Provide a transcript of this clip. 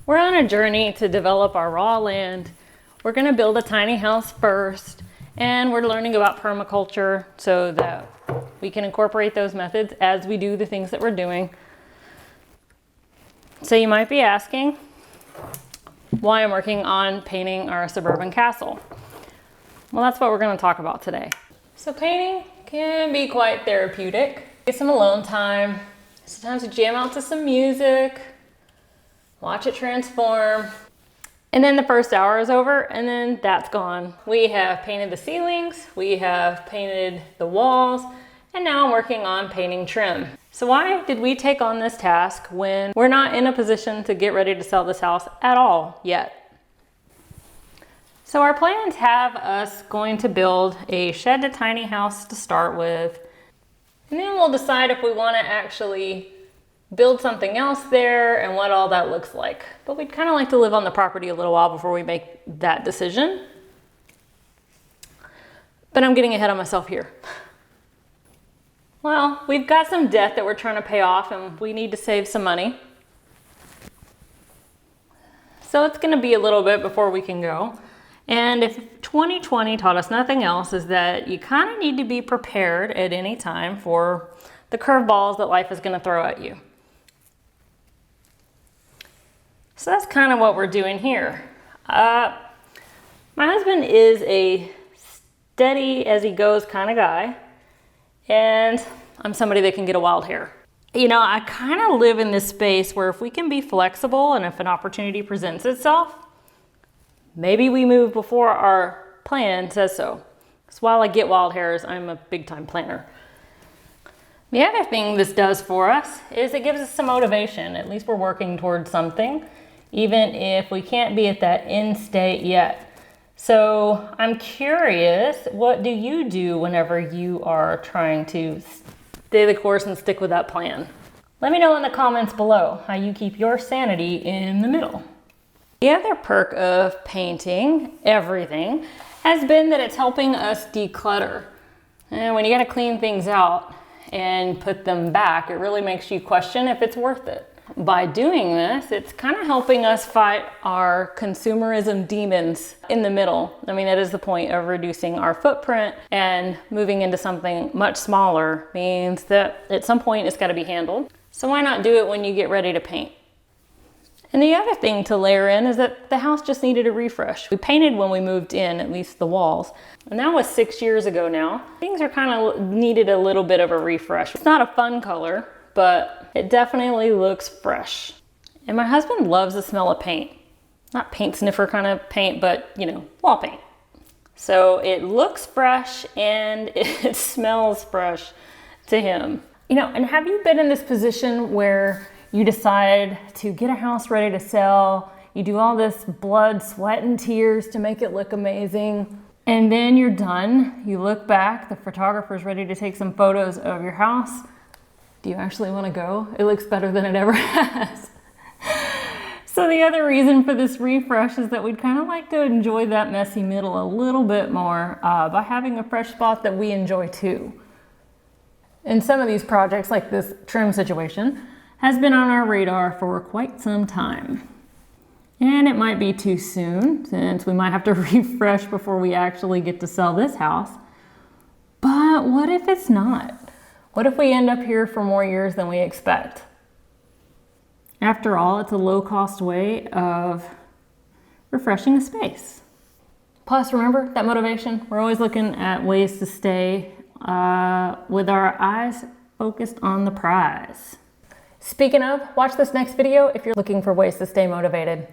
We're on a journey to develop our raw land. We're gonna build a tiny house first, and we're learning about permaculture so that we can incorporate those methods as we do the things that we're doing. So you might be asking why I'm working on painting our suburban castle. Well, that's what we're gonna talk about today. So painting can be quite therapeutic. Get some alone time. Sometimes we jam out to some music, watch it transform. And then the first hour is over and then that's gone. We have painted the ceilings, we have painted the walls, and now I'm working on painting trim. So why did we take on this task when we're not in a position to get ready to sell this house at all yet? So our plans have us going to build a shed to tiny house to start with, and then we'll decide if we want to actually build something else there and what all that looks like. But we'd kind of like to live on the property a little while before we make that decision. But I'm getting ahead of myself here. Well, we've got some debt that we're trying to pay off and we need to save some money. So it's going to be a little bit before we can go. And if 2020 taught us nothing else, is that you kind of need to be prepared at any time for the curveballs that life is going to throw at you. So that's kind of what we're doing here. My husband is a steady as he goes kind of guy, and I'm somebody that can get a wild hair. You know, I kind of live in this space where if we can be flexible and if an opportunity presents itself, maybe we move before our plan says so. Because while I get wild hairs, I'm a big time planner. The other thing this does for us is it gives us some motivation. At least we're working towards something, even if we can't be at that end state yet. So I'm curious, what do you do whenever you are trying to stay the course and stick with that plan? Let me know in the comments below how you keep your sanity in the middle. The other perk of painting everything has been that it's helping us declutter. And when you gotta clean things out and put them back, it really makes you question if it's worth it. By doing this, it's kind of helping us fight our consumerism demons in the middle. I mean, that is the point of reducing our footprint, and moving into something much smaller means that at some point it's got to be handled. So why not do it when you get ready to paint? And the other thing to layer in is that the house just needed a refresh. We painted when we moved in, at least the walls. And that was 6 years ago now. Things are kind of needed a little bit of a refresh. It's not a fun color, but it definitely looks fresh. And my husband loves the smell of paint. Not paint sniffer kind of paint, but you know, wall paint. So it looks fresh and it smells fresh to him. You know, and have you been in this position where you decide to get a house ready to sell, you do all this blood, sweat, and tears to make it look amazing, and then you're done, you look back, the photographer's ready to take some photos of your house. Do you actually want to go? It looks better than it ever has. So the other reason for this refresh is that we'd kind of like to enjoy that messy middle a little bit more by having a fresh spot that we enjoy too. And some of these projects, like this trim situation, has been on our radar for quite some time. And it might be too soon, since we might have to refresh before we actually get to sell this house. But what if it's not? What if we end up here for more years than we expect? After all, it's a low-cost way of refreshing a space. Plus, remember that motivation? We're always looking at ways to stay with our eyes focused on the prize. Speaking of, watch this next video if you're looking for ways to stay motivated.